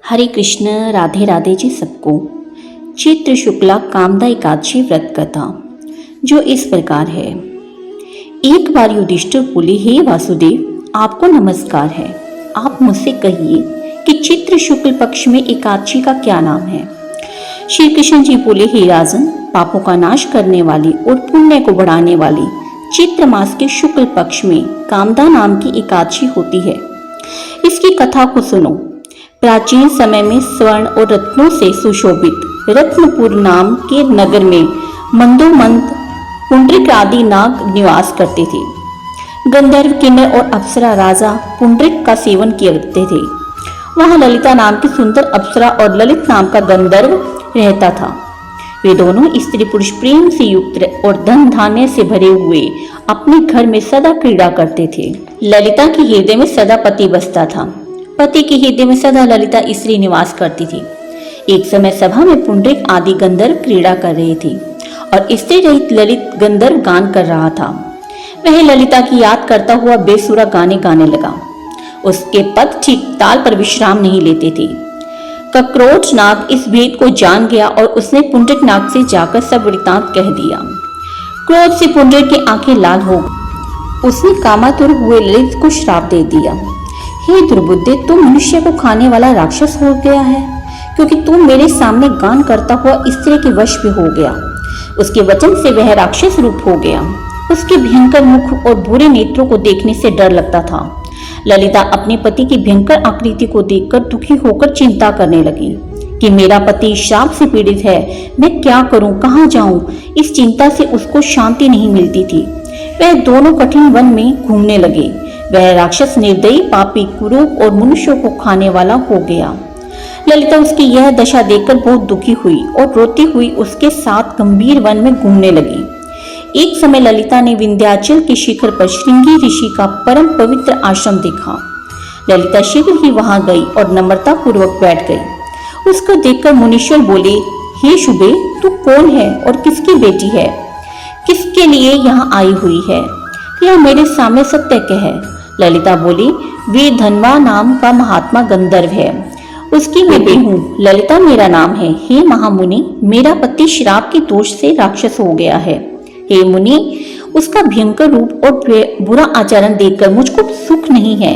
हरे कृष्ण। राधे राधे जी सबको। चैत्र शुक्ला कामदा एकादशी व्रत कथा जो इस प्रकार है। एक बार युधिष्ठिर बोले, हे वासुदेव, आपको नमस्कार है। आप मुझसे कहिए कि चैत्र शुक्ल पक्ष में एकादशी का क्या नाम है। श्री कृष्ण जी बोले, हे राजन, पापों का नाश करने वाली और पुण्य को बढ़ाने वाली चैत्र मास के शुक्ल पक्ष में कामदा नाम की एकादशी होती है। इसकी कथा को सुनो। प्राचीन समय में स्वर्ण और रत्नों से सुशोभित रत्नपुर नाम के नगर में मंदोमंत, पुंडरिक आदि नाग निवास करते थे। गंधर्व, किन्नर और अप्सरा राजा पुंडरिक का सेवन करते थे। वहां ललिता नाम की सुंदर अप्सरा और ललित नाम का गंधर्व रहता था। वे दोनों स्त्री पुरुष प्रेम से युक्त और धन धान्य से भरे हुए अपने घर में सदा क्रीड़ा करते थे। ललिता के हृदय में सदा पति बसता था। पति के हृदय में सदा ललिता स्त्री निवास करती थी। एक समय सभा में पुंडरिक आदि गंधर्व क्रीड़ा कर रहे थे और स्त्री रहित ललित गंधर्व गान कर रहा था। वह ललिता की याद करता हुआ बेसुरा गाने गाने लगा। उसके पद ठीक ताल पर विश्राम नहीं लेते थे। कक्रोच नाग इस भेद को जान गया और उसने पुंडरिक नाग से जाकर सब वृतांत कह दिया। क्रोध से पुंडरिक की आंखें लाल हो गई। उसने कामातुर हुए ललित को श्राप दे दिया। हे दुर्बुद्धे, तू मनुष्य को खाने वाला राक्षस हो गया है, क्योंकि तू मेरे सामने गान करता हुआ स्त्री के वश में हो गया। उसके वचन से वह राक्षस रूप हो गया। उसके भयंकर मुख और बुरे नेत्रों को देखने से डर लगता था। ललिता अपने पति की भयंकर आकृति को देखकर दुखी होकर चिंता करने लगी कि मेरा पति श्राप से पीड़ित है, मैं क्या करूं, कहां जाऊं। इस चिंता से उसको शांति नहीं मिलती थी। वह दोनों कठिन वन में घूमने लगे। वह राक्षस निर्दयी, पापी, कुरूप और मनुष्यों को खाने वाला हो गया। ललिता उसकी यह दशा देखकर बहुत दुखी हुई और रोती हुई उसके साथ गंभीर वन में घूमने लगी। एक समय ललिता ने विंध्याचल के शिखर पर श्रृंगी ऋषि का परम पवित्र आश्रम देखा। ललिता शीघ्र ही वहां गई और नम्रता पूर्वक बैठ गई। उसको देखकर मुनीश्वर बोले, हे शुभे, तू कौन है और किसकी बेटी है? किसके लिए यहाँ आई हुई है? यह मेरे सामने सत्य कह। ललिता बोली, वीर धनवा नाम का महात्मा गंधर्व है, उसकी मैं बेटी हूँ। ललिता मेरा नाम है। हे महामुनि, मेरा पति श्राप के दोष से राक्षस हो गया है। हे मुनि, उसका भयंकर रूप और बुरा आचरण देखकर मुझको सुख नहीं है।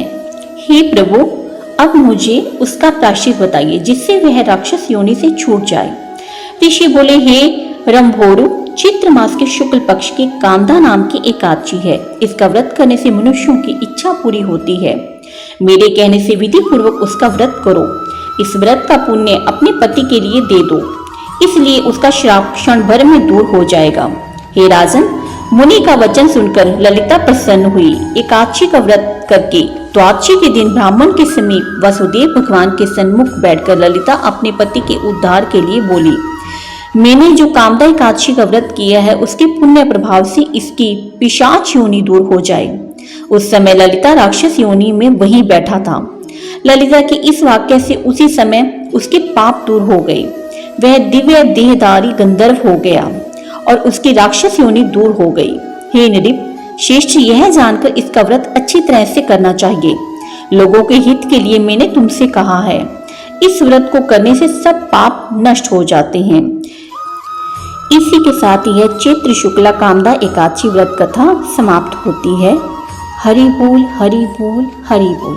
हे प्रभु, अब मुझे उसका प्रायश्चित बताइए जिससे वह राक्षस योनि से छूट जाए। ऋषि बोले, हे रंभोरु, चैत्र मास के शुक्ल पक्ष की कामदा नाम की एकादशी है। इसका व्रत करने से मनुष्यों की इच्छा पूरी होती है। मेरे कहने से विधि पूर्वक उसका व्रत करो। इस व्रत का पुण्य अपने पति के लिए दे दो, इसलिए उसका श्राप क्षण भर में दूर हो जाएगा। हे राजन, मुनि का वचन सुनकर ललिता प्रसन्न हुई। एकादशी का व्रत करके द्वादशी के दिन ब्राह्मण के समीप वासुदेव भगवान के सन्मुख बैठकर ललिता अपने पति के उद्धार के लिए बोली, मैंने जो कामदा एकादशी का व्रत किया है उसके पुण्य प्रभाव से इसकी पिशाच योनि दूर हो जाए। उस समय ललिता राक्षस योनि में वहीं बैठा था। ललिता के इस वाक्य से उसी समय उसके पाप दूर हो गए। वह दिव्य देहधारी गंधर्व हो गया और उसकी राक्षस योनि दूर हो गई। हे नृप, श्रेष्ठ, यह जानकर इसका व्रत अच्छी तरह से करना चाहिए। लोगों के हित के लिए मैंने तुमसे कहा है। इस व्रत को करने से सब पाप नष्ट हो जाते हैं। इसी के साथ यह चैत्र शुक्ला कामदा एकादशी व्रत कथा समाप्त होती है। हरि बोल, हरि बोल, हरि बोल।